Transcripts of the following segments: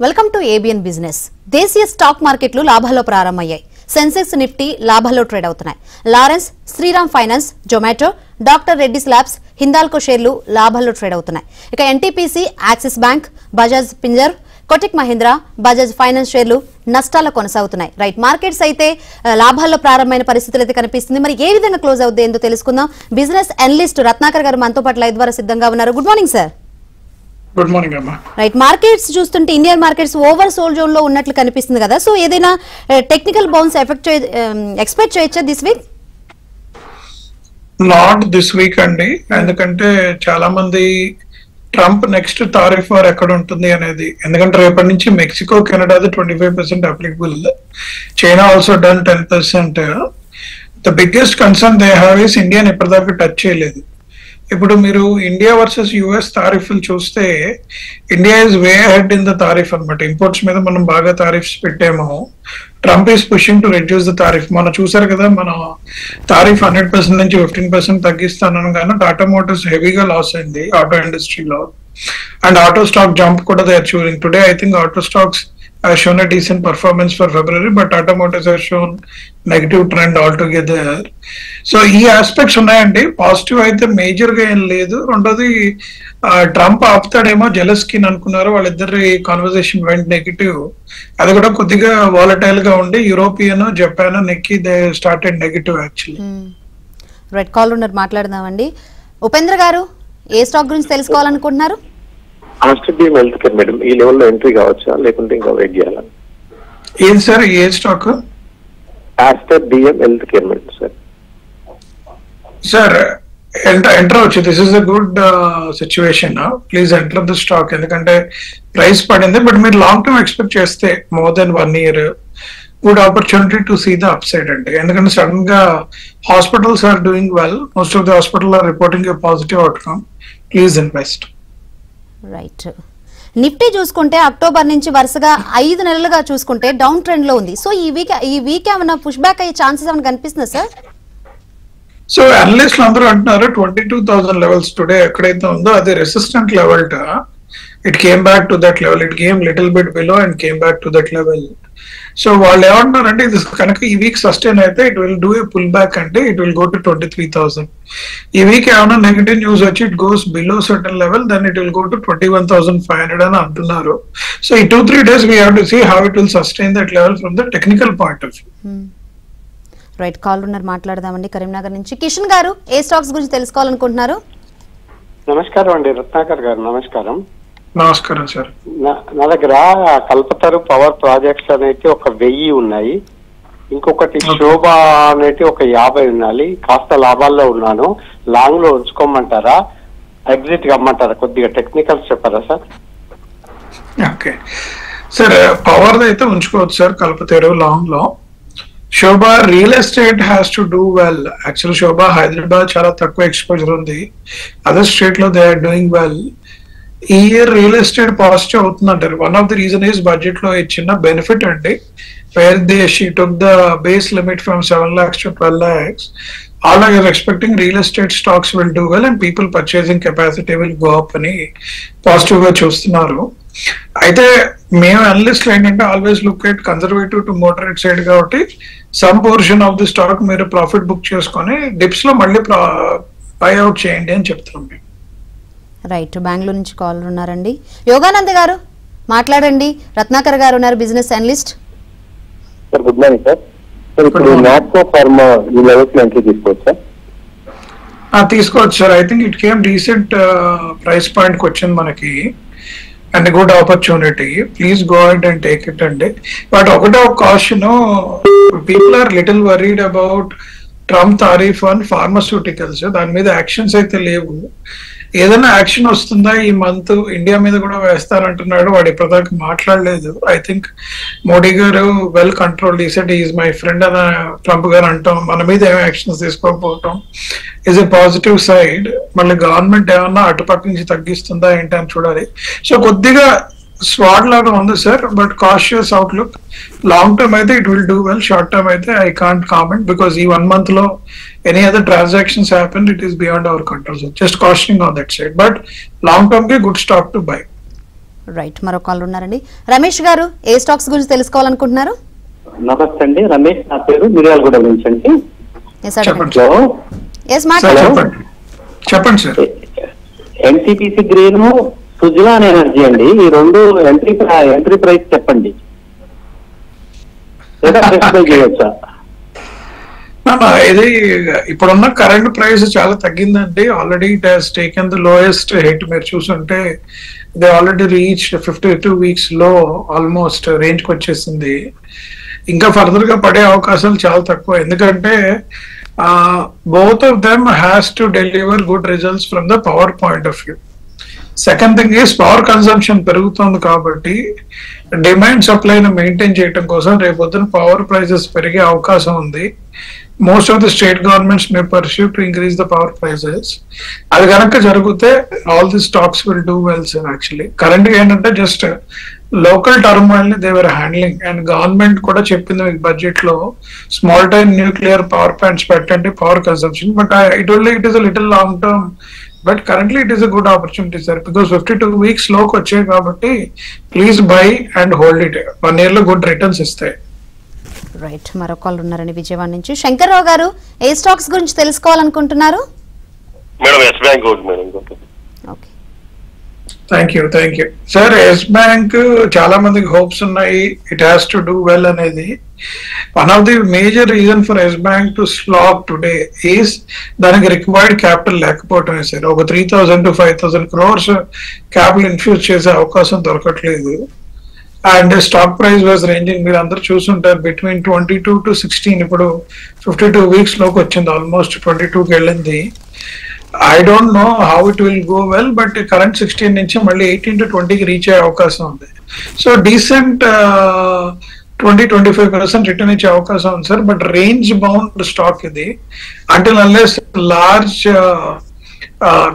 Welcome to ABN business. దేశీయ stock మార్కెట్లు లాభాల్లో ప్రారంభమయ్యాయి. సెన్సెక్స్ నిఫ్టీ లాభాల్లో ట్రేడ్ అవుతున్నాయి. లారెన్స్, Shriram Finance, Zomato, doctor Reddy's labs, Hindalco షేర్లు లాభాల్లో ట్రేడ్ అవుతున్నాయి. ఇక NTPC, Axis Bank, Bajaj Finserv, Kotak Mahindra, Bajaj Finance షేర్లు నష్టాల్లో కొనసాగుతున్నాయి. రైట్, మార్కెట్స్ అయితే లాభాల్లో ప్రారంభమైన పరిస్థితులు అయితే కనిపిస్తుంది. మరి ఏ విధంగా క్లోజ్ అవుతుంది ఏందో తెలుసుకుందాం. బిజినెస్ అనలిస్ట్ రత్నాకర్ గారు మనతో పాటు లైవ్ ద్వారా సిద్ధంగా ఉన్నారు. Good morning sir. Good morning అమ్మా. రైట్, మార్కెట్స్ చూస్తుంటే Indian markets over sold zone లో ఉన్నట్లు కనిపిస్తుంది కదా. సో ఏదైనా టెక్నికల్ బౌన్స్ ఎక్స్పెక్ట్ చేయొచ్చా this week? Not this week అండి, ఎందుకంటే చాలా మంది ట్రంప్ నెక్స్ట్ టారిఫ్ వార్ ఎక్కడ ఉంటుంది అనేది, ఎందుకంటే రేపటి నుంచి మెక్సికో, కెనడాది 25% applicable, China also done 10%. The biggest concern they have is ఇండియాని ఇప్పటిదాకా టచ్ చేయలేదు. ఇప్పుడు మీరు ఇండియా వర్సెస్ యుఎస్ తారీఫ్లు చూస్తే India is way head in the tariff అనమాట. ఇంపోర్ట్స్ మీద మనం బాగా తారీఫ్స్ పెట్టాము. Trump is pushing to reduce the tariff. మనం చూసారు కదా, మనం తారీఫ్ 100% నుంచి 15% తగ్గిస్తాను కానీ టాటా మోటార్స్ హెవీగా లాస్ అయింది ఆటో ఇండస్ట్రీలో. అండ్ ఆటో స్టాక్ జంప్ కూడా దే ఆర్ చూసింగ్ today. I think auto stocks have shown a decent performance for February, but Tata Motors has shown negative trend altogether. So ఈ aspects ఉన్నాయండి. Positive అయితే major గా ఏం లేదు. రెండోది ట్రంప్ ఆపుతాడేమో జెలస్కి అనుకున్నారు, వాళ్ళిద్దరి కాన్వర్సేషన్ వెంట్ నెగిటివ్. అది కూడా కొద్దిగా వాలటైల్ గా ఉండి యూరోపియన్, జపాన్ నెక్కి they started negative actually. Right, call ఉన్నారు, మాట్లాడదామండి. ఉపేంద్ర గారు, ఏ స్టాక్ గురించి తెలుసుకోవాలనుకుంటున్నారు? Aster BM health care madam, ఈ లెవెల్లో ఎంట్రీ కావచ్చా లేకుంటే ఇంకా వెయిట్ చేయాలా? ఏది సార్, ఏ stock? Aster BM health care madam sir. Sir enter అవచ్చు. This is a good situation. Please enter the stock, ఎందుకంటే ప్రైస్ పడింది. బట్ మీరు లాంగ్ టర్మ్ ఎక్స్పెక్ట్ చేస్తే more than 1 year good opportunity to see the upside అండి. ఎందుకంటే sudden గా hospitals are doing well, most of the hospital are reporting a positive outcome. Please invest. Right, Nifty చూసుకుంటే October నుంచి వరుసగా 5 నెలలుగా చూసుకుంటే down trend లో ఉంది. సో ఈ వీక్ ఏమైనా పుష్ బ్యాక్ అయ్యే ఛాన్సెస్ ఏమైనా కనిపిస్తుందా సార్? సో అనలిస్టులు అందరూ అంటున్నారు 22,000 లెవెల్స్ టుడే ఎక్కడైతే ఉందో అది resistant level. It came back to that level, it came little bit below and came back to that level. So వాళ్ళు ఏమంటున్నారంటే ఇది కనుక ఈ వీక్ సస్టైన్ అయితే it will do a pull back, అంటే ఇట్ విల్ గో టు 23,000. ఈ week ఏమైనా negative news వచ్చి it goes below certain level, then it will go to 21,500 అని అంటున్నారు. సో ఈ 2-3 days we have to see how it will sustain that level from the technical point of view. Right, call ఉన్నారు, మాట్లాడదామండి. కరీంనగర్ నుంచి కిషన్ గారు, ఏ stocks గురించి తెలుసుకోవాలనుకుంటున్నారు? నమస్కారం అండి రత్నాకర్ గారు. నమస్కారం. నమస్కారం సార్. నా దగ్గర కల్పతరు పవర్ ప్రాజెక్ట్స్ అనేది ఒక 1000 ఉన్నాయి, ఇంకొకటి శోభ అనేది ఒక 50 ఉన్నాయి. కాస్త లాభాల్లో ఉన్నాను. లాంగ్ లో ఉంచుకోమంటారా, ఎగ్జిట్ కమ్మంటారా? కొద్దిగా టెక్నికల్స్ చెప్పారా సార్? ఓకే సార్, పవర్ అయితే ఉంచుకోవచ్చు సార్ కల్పతరు లాంగ్ లో. Sobha real estate has to do well. Actual Sobha Hyderabad చాలా తక్కువ ఎక్స్పోజర్ ఉంది, అదర్ స్టేట్ లో దే ఆర్ డూయింగ్ వెల్. ఈ ఇయర్ రియల్ ఎస్టేట్ పాజిటివ్ అవుతుందంటారు. One of the reason is budget లో ఇచ్చిన బెనిఫిట్ అండి, where they she took the base limit from 7 lakhs to 12 lakhs. All are expecting real estate stocks will do well and people purchasing capacity will go up అని positive గా చూస్తున్నారు. అయితే మేము analyst ఏంటంటే always look at conservative to moderate side కాబట్టి some portion of the stock మీరు profit book చేసుకొని dips లో మళ్ళీ బై అవుట్ చేయండి అని చెప్తున్నాం. రైట్, బెంగళూరు నుంచి కాల్ ఉన్నారండి. యోగానంద్ గారు, మాట్లాడండి. రత్నాకర్ గారు ఉన్నారు, business analyst. Sir good morning sir. Sir ఇప్పుడు నాట్కో ఫార్మా ఈ లెవెల్స్ లో ఎంట్రీ తీసుకోవచ్చా? తీసుకోవచ్చు sir. I think it came decent price point కి వచ్చింది మనకి and good opportunity. Please go ahead and take it అండి. బట్ ఒకటే ఒక caution, people are little worried about Trump tariff on pharmaceuticals. దాని మీద యాక్షన్స్ అయితే లేవు. ఏదైనా యాక్షన్ వస్తుందా ఈ మంత్? ఇండియా మీద కూడా వేస్తారంటున్నాడు, వాడు ఇప్పటిదాకా మాట్లాడలేదు. ఐ థింక్ మోడీ గారు well control, he said is my friend అని ట్రంప్ గారు అంటాం, మన మీద ఏమి యాక్షన్స్ తీసుకోకపోవటం ఈజ్ ఎ పాజిటివ్ సైడ్. మళ్ళీ గవర్నమెంట్ ఏమన్నా అటుపక్క నుంచి తగ్గిస్తుందా ఏంటి అని చూడాలి. సో కొద్దిగా స్వాడ్ లాగా ఉంది sir, but cautious outlook. Long term అయితే it will do well, short term అయితే ఐ కాంట్ కామెంట్ బికాస్ ఈ 1 month లో any other transactions happen, it is beyond our control. So just cautioning on that side. But long term, good stock to buy. Right, మరో call ఉన్నారండి. రమేష్ గారు, ఏ stocks గురించి తెలుసుకోవాలనుకుంటున్నారు? నమస్తే అండి, రమేష్ నా పేరు, మిర్యాలగూడ నుంచి అండి. చెప్పండి sir. NTPC green, Suzlon energy అండి, ఈ రెండు ఎంట్రీ ప్రైస్ చెప్పండి. చేయొచ్చా? ఇది ఇప్పుడున్న కరెంట్ ప్రైస్ చాలా తగ్గిందండి. Already it has taken the lowest hit. మీరు చూసుంటే దే ఆల్రెడీ రీచ్ 52 వీక్స్ లో ఆల్మోస్ట్ రేంజ్ కి వచ్చేసింది. ఇంకా ఫర్దర్ గా పడే అవకాశాలు చాలా తక్కువ, ఎందుకంటే both of them has to deliver good results from the power point of view. Second thing is power consumption పెరుగుతుంది కాబట్టి డిమాండ్ సప్లైని మెయింటైన్ చేయడం కోసం రేపొద్దున పవర్ ప్రైసెస్ పెరిగే అవకాశం ఉంది. Most of the state governments May pursue to increase the power prices. అది కనుక జరిగితే all the stocks will do well sir. Actually current గా ఏంటంటే జస్ట్ లోకల్ టర్మాయిల్ ని దేవర్ హ్యాండ్లింగ్, అండ్ గవర్నమెంట్ కూడా చెప్పింది మీకు బడ్జెట్ లో small time nuclear power plants పెట్టండి power consumption. But it is a little long term, but currently it is a good opportunity sir, because 52 weeks లోకి వచ్చాయి కాబట్టి please buy and hold it. 1 year లో good returns ఇస్తాయి. Right, మరో call ఉన్నారండి విజయవాడ నుంచి. శంకర్రావు గారు, ఏ స్టాక్స్ గురించి తెలుసుకోవాలనుకుంటున్నారు? Madam Yes Bank madam. Okay, thank you sir. Yes Bank చాలా మందికి హోప్స్ ఉన్నాయి, it has to do well అనేది. One of the major reason for Yes Bank to slap today is దానికి రిక్వైర్డ్ క్యాపిటల్ లేకపోవటమే sir. ఒక 3,000 to 5,000 crores capital infuse చేసే అవకాశం దొరకట్లేదు. And stock price was ranging, మీరు అందరూ చూస్తుంటారు, బిట్వీన్ 22 to 16. ఇప్పుడు 52 వీక్స్ లోకి వచ్చింది, ఆల్మోస్ట్ 22కి వెళ్ళింది. I don't know how it will go well, but current 16 నుంచి మళ్ళీ 18 to 20కి రీచ్ అయ్యే అవకాశం ఉంది. సో డీసెంట్ 20-25% రిటర్న్ ఇచ్చే అవకాశం ఉంది sir. But range bound stock ఇది, until unless large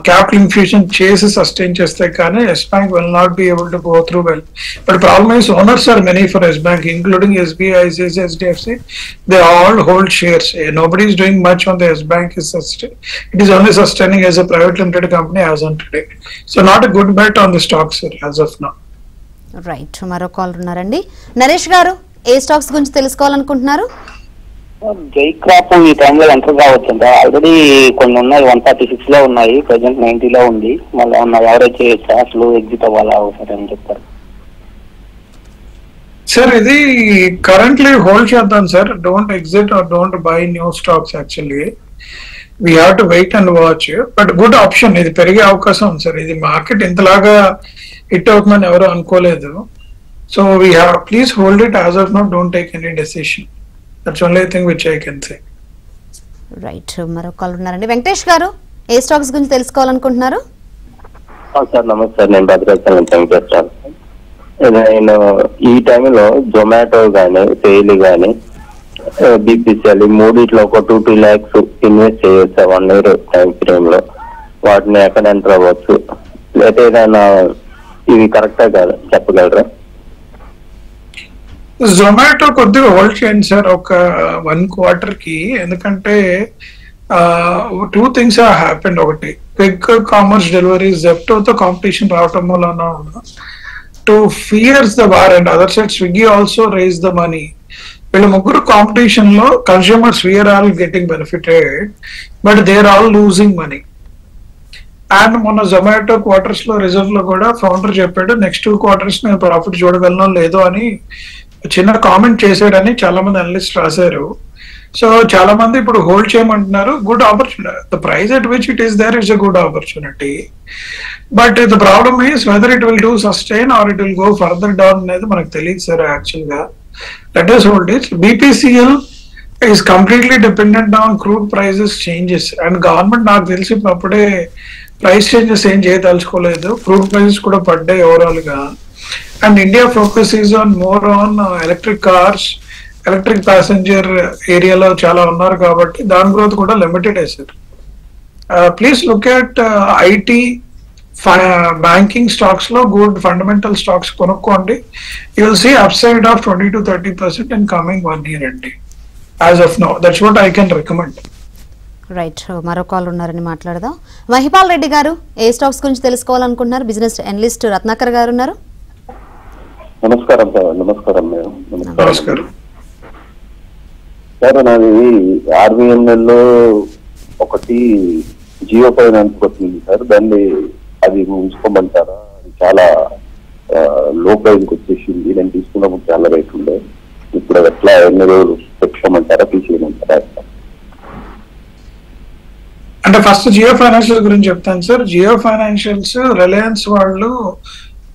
capital infusion చేసి సస్టైన్ చేస్తే కానీ Yes Bank will not be able to go through well. But problem is owners are many for Yes Bank, including SBI, ICICI, HDFC. They all hold shares. Nobody is doing much on the S Bank. It is only sustaining as a private limited company as on today. So not a good bet on the stocks as of now. Right, మరో call ఉన్నారండి. నరేష్ గారు, ఏ stocks గురించి తెలుసుకోవాలనుకుంటున్నారు? జై crop ఈ టైంలో enter కావచ్చు అంటే ఆల్రెడీ కొన్ని ఉన్నాయి, 136 లో ఉన్నాయి, ప్రెసెంట్ 90 లో ఉంది. మళ్ళీ ఏమన్నా ఎవరేజ్ చేయొచ్చా, అసలు ఎగ్జిట్ అవ్వాలా ఒకసారి అని చెప్తారు సార్? ఇది కరెంట్లీ హోల్డ్ చేద్దాం sir. Don't exit or don't buy new stocks. Actually we have to wait and watch. But good option, ఇది పెరిగే అవకాశం ఉంది సార్. ఇది మార్కెట్ ఇంతలాగా హిట్ అవుతుందని ఎవరు అనుకోలేదు. So we have please hold it as of now, don't take any decision. That's only thing which I can say. Right, మరో call ఉన్నారండి. వెంకటేష్ గారు, ఏ స్టాక్స్ గురించి తెలుసుకోవాలనుకుంటున్నారు? సార్ నమస్తే సార్, నేను భద్రాచలం వెంకటేష్ సార్. నేను ఈ టైంలో జొమాటో కానీ సేల్ కానీ BPCL మూడిట్లో ఒక 2 lakhs ఇన్వెస్ట్ చేయొచ్చు 1 year టైం ఫ్రేమ్ లో. వాటిని ఎక్కడ ఎంటర్ అవ్వచ్చు, లేదా ఏదైనా ఇవి కరెక్టా కాదు చెప్పగలరా? జొమాటో కొద్దిగా హోల్డ్ చేయండి సార్ ఒక 1 quarter కి, ఎందుకంటే 2 things have happened. ఒకటి, క్విక్ కామర్స్ డెలివరీ జెప్టోతో కాంపిటీషన్ రావటం వలన to fierce the war, and other side Swiggy also raise the money. వీళ్ళ ముగ్గురు కాంపిటీషన్ లో consumers we are all getting benefited, but they are all losing money. అండ్ మొన్న జొమాటో క్వార్టర్స్ లో రిజల్ట్ లో కూడా ఫౌండర్ చెప్పాడు, నెక్స్ట్ 2 quarters నేను ప్రాఫిట్ చూడగలను లేదో అని చిన్న కామెంట్ చేశాడని చాలా మంది అనలిస్ట్ రాశారు. సో చాలా మంది ఇప్పుడు హోల్డ్ చేయమంటున్నారు. Good opportunity, the price at which it is there it's a good opportunity. But the problem is whether it will do sustain or it will go further down అనేది మనకు తెలియదు sir. Actual గా let us hold it. BPCL is completely dependent on crude prices changes, and government నాకు తెలిసి అప్పుడే price changes ఏం చేయదలుచుకోలేదు. Crude prices కూడా పడ్డాయి ఓవరాల్ గా. And India focus is on more on electric cars, electric passenger ఏరియాలో చాలా ఉన్నారు కాబట్టి దాని గ్రోత్ కూడా limited sir. Please look at IT, banking stocks లో గుడ్ ఫండమెంటల్ స్టాక్స్ కొనుక్కోండి. You will see upside of 20 to 30% in coming 1 year అండి. As of now that's what I can recommend. Right, మరో కాల్ ఉన్నారని మాట్లాడదాం. మహిపాల్ రెడ్డి గారు, ఏ stocks గురించి తెలుసుకోవాలనుకుంటున్నారు? బిజినెస్ అనలిస్ట్ రత్నాకర్ గారు ఉన్నారు. నమస్కారం సార్. నమస్కారం మేడం. నమస్కారం. సార్ నాది RVNL లో ఒకటి జియో ఫైనాన్స్ వచ్చింది సార్. దాన్ని అది ఉంచుకోమంటారా? అది చాలా లో ప్రైస్కి వచ్చేసింది. నేను తీసుకున్నప్పుడు చాలా రేట్ ఉండే. ఇప్పుడు ఎట్లా ఎన్ని రోజులు తెచ్చుకోమంటారా, తీసేయమంటారా? అంటే ఫస్ట్ జియో ఫైనాన్షియల్ గురించి చెప్తాను సార్. జియో ఫైనాన్షియల్స్ రిలయన్స్ వాళ్ళు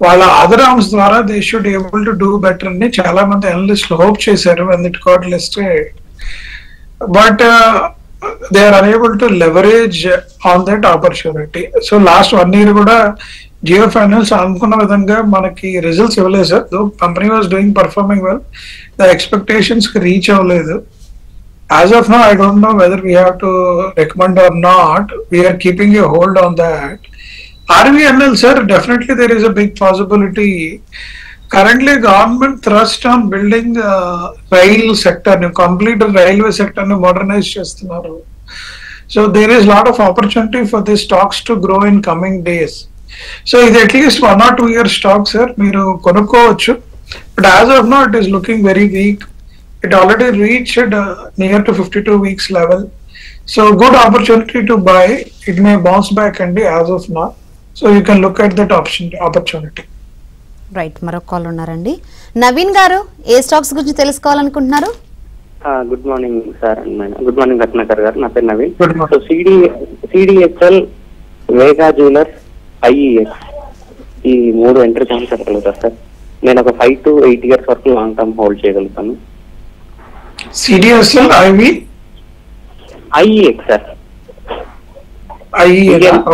వాళ్ళ అదర్ ఆర్మ్స్ ద్వారా they should able to do better అని చాలా మంది అనలిస్టులు హోప్ చేశారు when it got listed. But they are unable to leverage on that opportunity. So last 1 year కూడా జియో ఫైనాన్స్ అనుకున్న విధంగా మనకి రిజల్ట్స్ ఇవ్వలేదు sir. Though company was doing performing well, the expectations కి రీచ్ అవ్వలేదు. As of now, I don't know whether we have to recommend or not. We are keeping a hold on that. RVNL, sir, definitely there is a big possibility. Currently, government thrust on building rail sector, complete railway sector, modernize చేస్తున్నారు. So there is a lot of opportunity for these stocks to grow in coming days. So ఇది at least 1 or 2 year stock, sir. మీరు కొనుక్కోవచ్చు. But as of now, it is looking very weak. It already reached near to 52 weeks level. So good opportunity to buy. It may bounce back and as of now. So you can look at that opportunity. Right, మరొక call ఉన్నారండి. నవీన్ గారు, ఏ stocks గురించి తెలుసుకోవాలనుకుంటున్నారు? Good morning sir. Good morning Ratnakar గారు. నా పేరు Naveen. Good morning. So CDHL, వేగా jewellers, IEX ఈ 3 ఎంట్రీ ఛాన్స్ చెప్పగలుగుతారు సార్? నేను ఒక 5 to 8 years వరకు లాంగ్ టర్మ్ హోల్డ్ చేయగలుగుతాను. CDSL, IEX sir.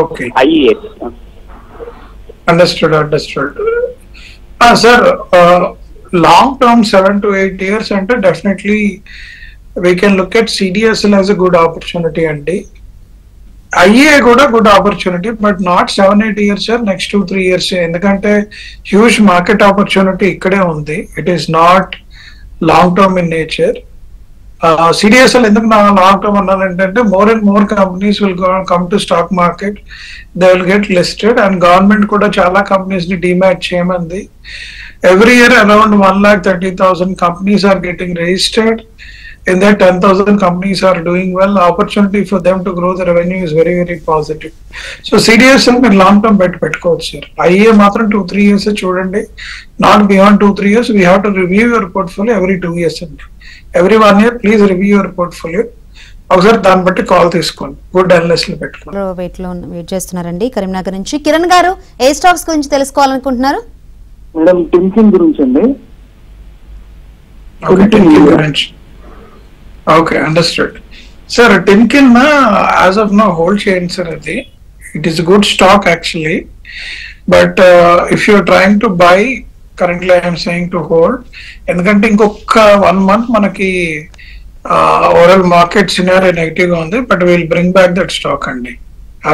Okay. IEX. Understood. Sir, long term 7 to 8 years అంటే definitely we can look at CDSL as a good opportunity అండి. IA కూడా good opportunity, but not 7-8 years sir, next 2-3 years. ఎందుకంటే huge market opportunity ఇక్కడే ఉంది. It is not long term in nature. CDSL ఎందుకు నా long term అన్నానంటే more and more companies will come to stock market, they will get listed. And government కూడా చాలా companies ని demat చేయమంది. Every year around 1,30,000 companies are getting registered. In that 10,000 companies are doing well. Opportunity for them to grow the revenue is very, very positive. So CDSL మీరు long term పెట్టుకోవచ్చు sir. IA మాత్రం 2-3 years చూడండి. Not beyond 2-3 years. We have to review your portfolio every 2 years అండి. Every 1 year please review your portfolio. ఒకసారి దాన్ని బట్టి call తీసుకోండి. Good analyst పెట్టుకోండి. వెయిట్ చేస్తున్నారండి కరీంనగర్ నుంచి. కిరణ్ గారు, ఏ స్టాక్స్ గురించి తెలుసుకోవాలనుకుంటున్నారు? మేడం టిమ్కిన్ గురించి అండి. Okay, understood. Sir, Timken as of now hold చేయండి సార్. అది it is a good stock actually, but if you are trying to buy, currently I am saying to hold. ఎందుకంటే ఇంకొక 1 month మనకి overall market scenario negative గా ఉంది, but will bring back that stock అండి.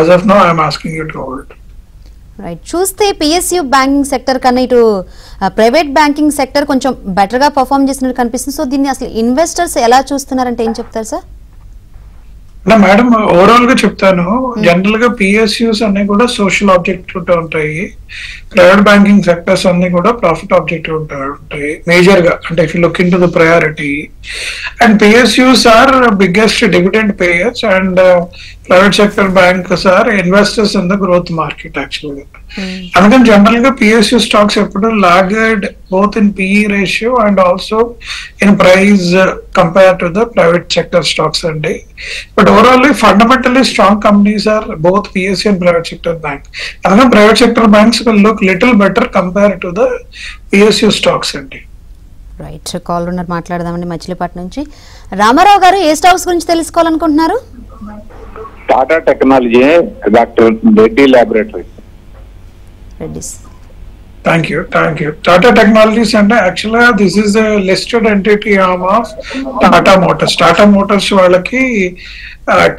as of now I am asking you to hold. Right, చూస్తే PSU banking sector కన్నా ఇటు private banking sector కొంచెం బెటర్ గా పర్ఫామ్ చేసినట్టు కనిపిస్తుంది. సో దీన్ని అసలు ఇన్వెస్టర్స్ ఎలా చూస్తున్నారంటే ఏం చెప్తారు సార్? మేడం ఓవరాల్ గా చెప్తాను. జనరల్ గా PSUs అన్ని కూడా సోషల్ ఆబ్జెక్టివ్ ఉంటాయి. ప్రైవేట్ బ్యాంకింగ్ సెక్టర్స్ అన్ని కూడా ప్రాఫిట్ ఆబ్జెక్టివ్ ఉంటాయి మేజర్ గా. అంటే if you look into the priority, and PSUs are biggest dividend payers, and private sector banks are investors in the growth market actual గా. అందుకని general గా PSU stocks ఎప్పుడు laggard both in PE ratio and also in price compared to the private sector stocks and but overall fundamentally strong companies are both PSU and private sector bank. And private sector banks will look little better compared to the PSU stocks and right, call ఉన్నారు మాట్లాడదామండి మచిలీపట్నం నుంచి. రామారావు గారు, ఏ stocks గురించి తెలుసుకోవాలనుకుంటున్నారు? Tata technology, doctor Reddy laboratories. Reddy's. Thank you. Tata Technologies and actually this is a listed entity arm of Tata Motors. Tata Motors వాళ్ళకి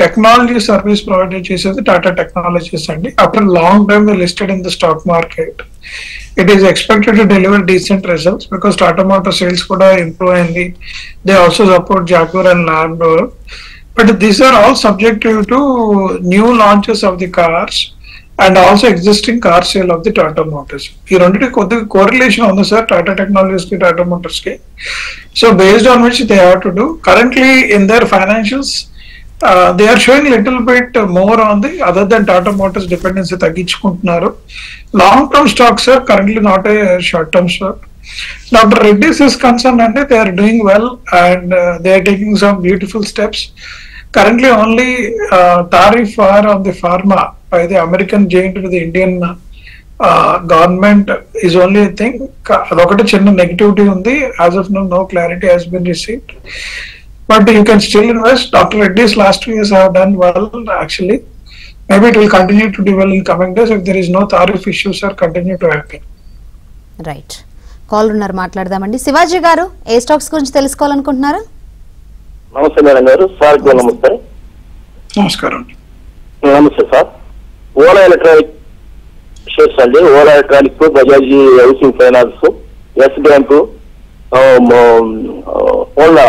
technology service provide చేసేది Tata Technologies అండి. After long time they listed in the stock market. It is expected to deliver decent results because Tata Motors sales kuda improve ayindi. They also support Jaguar and Land Rover. But these are all subjective to new launches of the cars and also existing car sale of the Tata Motors. ఈ రెండింటి కొద్దిగా correlation ఉంది sir Tata Technologies కి Tata Motors కి. So based on which they have to do currently in their financials they are showing little bit more on the other then Tata Motors dependency తగ్గించుకుంటున్నారు. Long term stocks sir currently not a short term stock. Dr. Reddy's is concerned and they are doing well and they are taking some beautiful steps. Currently only tariff are on the pharma by the American giant with the Indian government is only a thing. Adokate chinna negativity undi. As of now, no clarity has been received. But you can still invest. Dr. Reddy's last 2 years have done well actually. Maybe it will continue to do well in coming days if there is no tariff issues or continue to happen. Right. Call ఉన్నారు మాట్లాడదామండి. శివాజీ గారు ఏ stocks గురించి తెలుసుకోవాలనుకుంటున్నారు? నమస్తే madam గారు. Sir నమస్తే. నమస్కారం. నమస్తే సార్. ఓలా ఎలక్ట్రానిక్ షేర్స్ అండి. Ola electronic, Bajaj Housing Finance, Yes Bank, Ola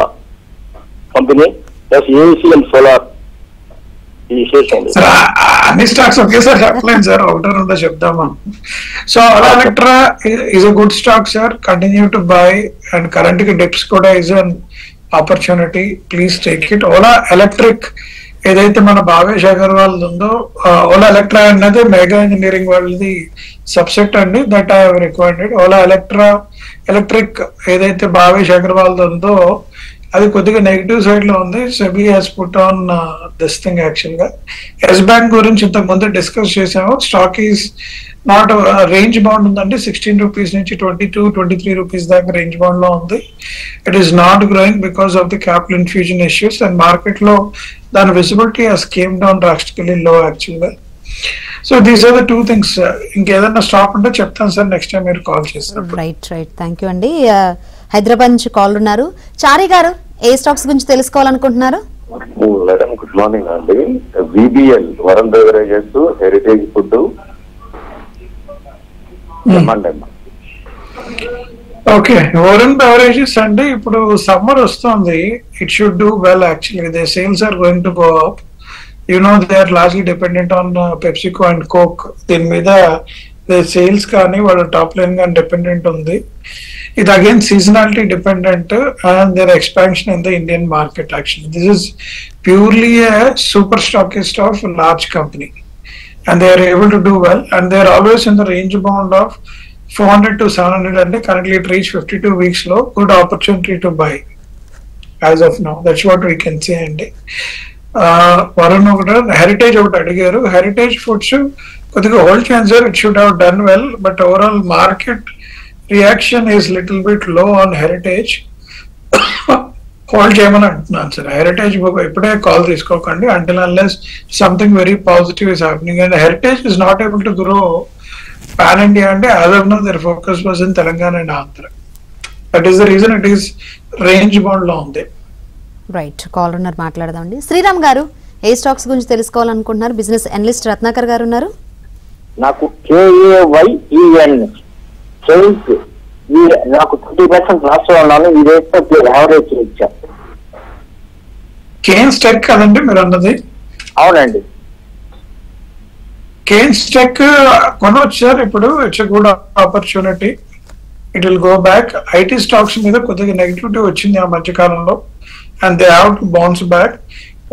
company plus ACM solar ఈ షేర్స్ అండి. అన్ని స్టాక్స్ ఒకేసారి చెప్పలేను సార్, ఒకటో రెండో చెప్దామా. So Ola electra is a good stock sir, continue to buy and current కి డిప్స్ కూడా is an opportunity, please take it. Ola electric ఏదైతే మన భావేష్ అగర్వాల్ ఉందో, ఓలా ఎలక్ట్రా అన్నది మెగా ఇంజనీరింగ్ వాళ్ళది సబ్సెట్ అండి, that I have recommended. Ola electric ఏదైతే భావేష్ అగర్వాల్ ఉందో అది కొద్దిగా నెగిటివ్ సైడ్ లో ఉంది. SEBI has put on this thing actual గా. ఎస్ బ్యాంక్ గురించి ఇంతకు ముందు డిస్కస్ చేసాము. Stock is not range bound ఉందండి, 16 రూపీస్ నుంచి 22-23 రూపీస్ దాకా రేంజ్ బౌండ్ లో ఉంది. It is not growing because of the capital infusion issues and market లో దాని visibility has came down drastically లో యాక్చువల్ గా. So these are the 2 things. ఇంకేదన్నా స్టాక్ ఉంటే చెప్తాను సార్ నెక్స్ట్ టైం మీరు కాల్ చేస్తారు. రైట్. థ్యాంక్ యూ అండి. హైదరాబాద్ నుంచి కాల్ ఉన్నారు. చారి గారు ఏ స్టాక్స్ గురించి తెలుసుకోవాలనుకుంటున్నారు? మేడం గుడ్ మార్నింగ్ అండి. VBL Varun Beverages, Heritage Food. Okay, Varun Beverages అండి. ఇప్పుడు సమ్మర్ వస్తుంది, it should do well actually. They sales are going to go up. You know they are largely dependent on PepsiCo and Coke. దీని మీద sales కానీ వాళ్ళ top line కానీ dependent ఉంది. It again seasonality dependent and their expansion in the Indian market actually. This is purely a super stockist of a large company and they are able to do well and they are always in the range bound of 400 to 700 and currently it reached 52 weeks low. Good opportunity to buy as of now. That's what we can say. And Varun over Heritage out adigaru. Heritage Foods కొద్దిగా hold చేయండి sir. It should have done well but overall market reaction is little bit low on Heritage. Hold చేయమని అంటున్నాను sir. Heritage ఇప్పుడే call తీసుకోకండి until unless something very positive is happening and Heritage is not able to grow pan India and as of now their focus was in Telangana and Andhra. That is the reason it is range bound లో ఉంది. Right. Call ఉన్నారు మాట్లాడదామండి. శ్రీరామ్ గారు ఏ stocks గురించి తెలుసుకోవాలనుకుంటున్నారు? Business analyst Ratnakar garu ఉన్నారు. నాకు KAYEN సేల్స్ నాకు 30% లాస్ ఉన్నాను. ఇదైతే యావరేజ్ ఇచ్చా. కేన్స్ టెక్ కదండి మీరు అన్నది? అవునండి. కేన్స్ టెక్ కొనవచ్చు సార్ ఇప్పుడు. It's a good opportunity. It will go back. IT stocks మీద కొద్దిగా నెగిటివిటీ వచ్చింది ఆ మధ్య కాలంలో and they have to bounce back.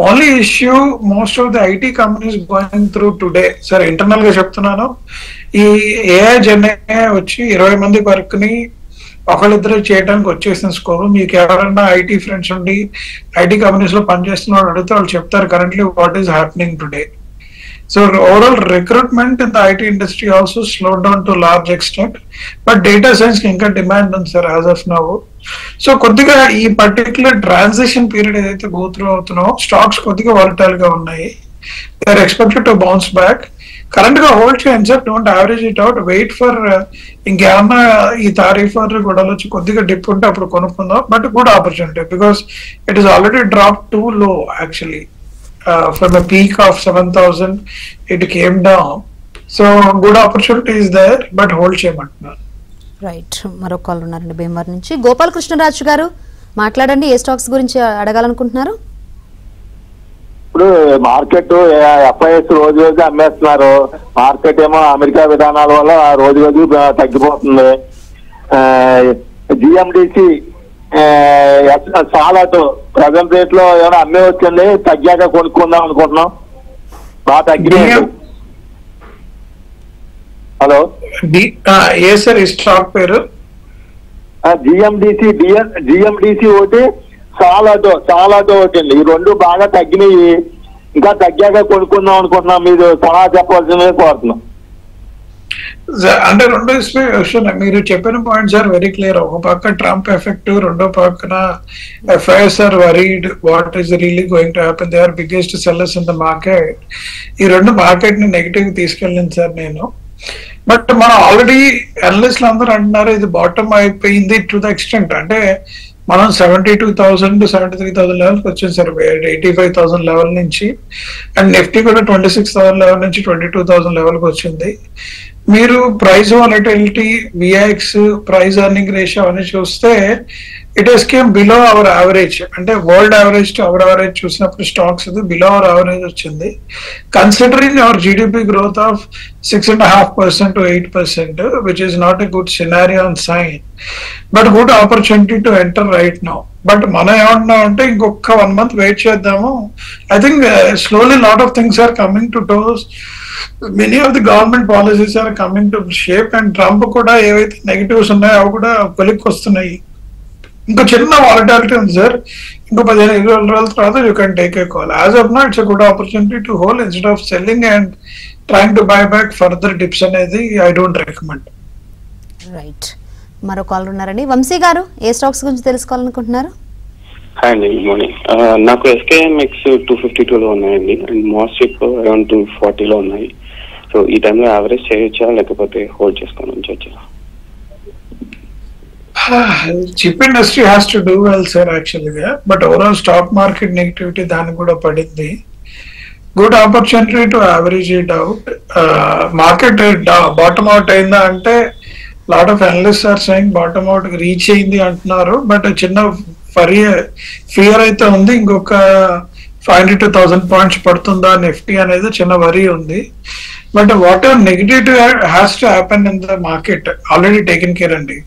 Only issue most of the IT companies going through today sir, internal గా చెప్తున్నాను, ఈ ఏఐ జెన్ఏ వచ్చి 20 మంది వర్క్ ని ఒకళ్ళిద్దరు చేయడానికి వచ్చేసిన స్కోప్. మీకు ఎవరైనా ఐటీ ఫ్రెండ్స్ ఉండి ఐటీ కంపెనీస్ లో పనిచేస్తున్న వాళ్ళు అడిగితే వాళ్ళు చెప్తారు currently what is happening today. So overall recruitment in the IT industry also slow down to large extent but data science కి ఇంకా డిమాండ్ ఉంది sir as of now. So కొద్దిగా ఈ పర్టికులర్ ట్రాన్సిషన్ పీరియడ్ ఏదైతే గో త్రూ అవుతున్నావో stocks కొద్దిగా volatile గా ఉన్నాయి. They are expected to bounce back. Current గా హోల్డ్ చేయండి sir, don't average it out. Wait for ఇంకేమన్నా ఈ తారీఫ్ గొడవలు వచ్చి కొద్దిగా డిప్ ఉంటే అప్పుడు కొనుక్కుందాం. But good opportunity because it is already drop too low actually. From a peak of 7,000 it came down, so good opportunity is there but hold cheyamantunnaru. Right. మరో call ఉన్నారండి భీమవరం నుంచి. గోపాల్ కృష్ణరాజు గారు మాట్లాడండి. ఏ స్టాక్స్ గురించి అడగాలనుకుంటున్నారు? ఇప్పుడు ఇప్పుడు మార్కెట్ ఎఫ్ఐఎస్ రోజు రోజు అమ్మేస్తున్నారు, మార్కెట్ ఏమో అమెరికా విధానాల వల్ల రోజు రోజు తగ్గిపోతుంది. జిఎండిసి చాలా ప్రజెంట్ రేట్ లో ఏమైనా అమ్మే వచ్చింది, తగ్గాక కొనుక్కుందాం అనుకుంటున్నాం, బాగా తగ్గినాయి. హలో ఏ సార్ ఈ స్టాక్ పేరు? జిఎండిసి ఒకటి, చాలా ఒకటి. ఈ రెండు బాగా తగ్గినాయి, ఇంకా తగ్గాక కొనుక్కుందాం అనుకుంటున్నాం. మీరు సలహా చెప్పాల్సిందే కోరుతున్నాం. అంటే రెండు మీరు చెప్పిన పాయింట్స్ ఆర్ వెరీ క్లియర్. ఒక పక్క ట్రంప్ ఎఫెక్ట్, రెండో పక్కన FIs are worried what is really going to happen. They are biggest sellers in the market. ఈ రెండు మార్కెట్ ని నెగిటివ్ తీసుకెళ్ళింది సార్ నేను. బట్ మనం ఆల్రెడీ అనలిస్టులు అందరూ అంటున్నారు ఇది బాటమ్ అయిపోయింది టు ద ఎక్స్టెంట్. అంటే మనం 72,000 to 73,000 లెవెల్కి వచ్చింది సార్, 85,000 లెవెల్ నుంచి. అండ్ నిఫ్టీ కూడా 26,000 లెవెల్ నుంచి 22,000 లెవెల్కి వచ్చింది. మీరు price volatility, VIX, price earning ratio అని చూస్తే it is came below our average. అంటే world average to our average చూసినప్పుడు స్టాక్స్ బిలో అవర్ యావరేజ్ వచ్చింది. Considering our GDP growth of 6.5% to 8%, which is not a good scenario and sign, but good opportunity to enter right now. But మనం ఏమంటున్నాం అంటే ఇంకొక 1 month wait చేద్దాము. I think slowly lot of things are coming to toes. Many of the government policies are coming to shape. And Trump కూడా ఏవైతే negatives ఉన్నాయో అవి కూడా కొలిక్కి వస్తున్నాయి. ఇంకో చిన్న వాలటాలిటీ ఉంది సార్, ఇంకో 15-20 రోజుల తర్వాత you can take a call. As of now it's a good opportunity to hold instead of selling and trying to buy back further dips అనేది ఐ డోంట్ రికమెండ్. రైట్, మరో కాల్ ఉన్నారండి. వంశీ గారు, ఏ stocks గురించి తెలుసుకోవాలనుకుంటున్నారు? హాయ్ అండి, good morning. నాకు ఎస్కేఎంఎక్స్ 252లో ఉన్నాయండి, అండ్ మోస్టిప్ అరౌండ్ 240లో ఉన్నాయి. సో ఈ టైంలో యావరేజ్ చేయొచ్చా లేకపోతే హోల్డ్ చేసుకొని ఉంచొచ్చా? Chip industry has to do well sir యాక్చువల్గా, but overall stock market negativity దానికి కూడా పడింది. Good opportunity to average it out. Market bottom out అయిందా అంటే lot of analyst are saying bottom out reach అయింది అంటున్నారు. బట్ చిన్న ఫియర్ అయితే ఉంది, ఇంకొక 500 to 1,000 పాయింట్స్ పడుతుందా నిఫ్టీ అనేది చిన్న వరీ ఉంది. But whatever negative has to happen in the market already taken care అండి.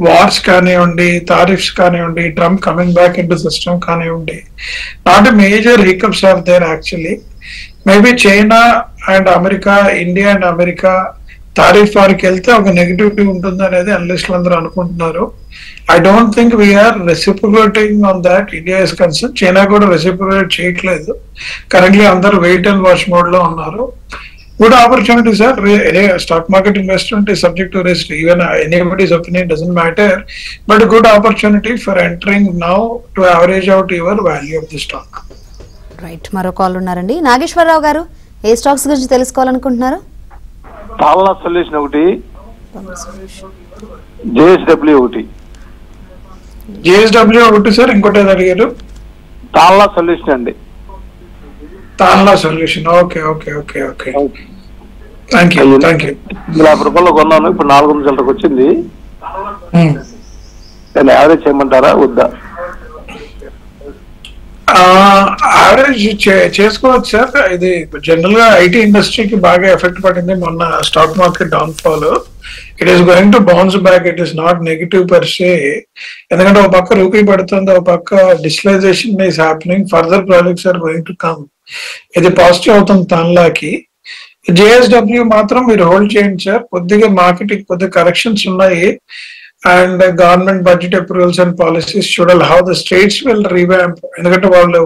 వార్స్ కానివ్వండి, టారిఫ్స్ కానివ్వండి, Trump coming back in to system కానివ్వండి, not a major hiccups are there actually. Maybe China and America, India and America tariff వారికి వెళ్తే ఒక negativity ఉంటుంది అనేది అనలిస్టులు అందరూ అనుకుంటున్నారు. I don't think we are reciprocating on that. India is concern, China కూడా రెసిప్రొకేట్ చేయట్లేదు. కరెంట్లీ అందరూ వెయిట్ అండ్ వాచ్ మోడ్ లో ఉన్నారు. Good opportunity, sir. Stock market investment is subject to risk. Even anybody's opinion doesn't matter. But a good opportunity for entering now to average out your value of the stock. Right, మరో call ఉన్నారండి. నాగేశ్వరరావు గారు, ఏ stocks గురించి తెలుసుకోవాలనుకుంటున్నారు? తాల్నా solution ఒకటి, JSW ఒకటి. JSW ఒకటి సార్, ఇంకోటి ఏది అడిగారు? తాల్నా సొల్యూషన్ అండి. తాల్నా solution, okay okay okay okay, thank you thank you. 50 రూపాయలు కొన్నాను, ఇప్పుడు 400 వచ్చింది. నేను యావరేజ్ చేయమంటారా వద్దా? యావరేజ్ చేసుకోవచ్చు సార్. ఇది జనరల్ గా ఐటీ ఇండస్ట్రీకి బాగా ఎఫెక్ట్ పడింది మొన్న stock market down fall. It is going to bounce back. It is not negative per se. ఎందుకంటే ఒక పక్క రూపీ పడుతుంది, ఒక పక్క digitalisation is happening, further projects are going to come. ఇది పాజిటివ్ అవుతుంది తాన్లాకి. జేఎస్డబ్ల్యూ మాత్రం మీరు హోల్డ్ చేయండి సార్. కొద్దిగా మార్కెట్ కొద్దిగా కరెక్షన్స్ ఉన్నాయి. And government budget approvals and policies చూడాలి how the states will revamp. ఎందుకంటే వాళ్ళు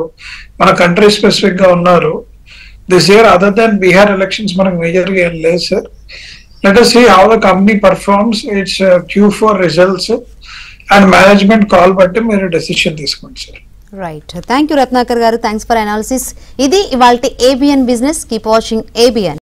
మన కంట్రీ స్పెసిఫిక్ గా ఉన్నారు. This year other than Bihar elections మనకు మేజర్ గా ఏం లేదు sir. Let us see how the company performs its Q4 results and management call బట్టి మీరు డెసిషన్ తీసుకోండి sir. Right, thank you Ratnakar గారు, థ్యాంక్స్ ఫర్ అనాలిసిస్. ఇది ఇవాల్టి ABN business. Keep watching ABN.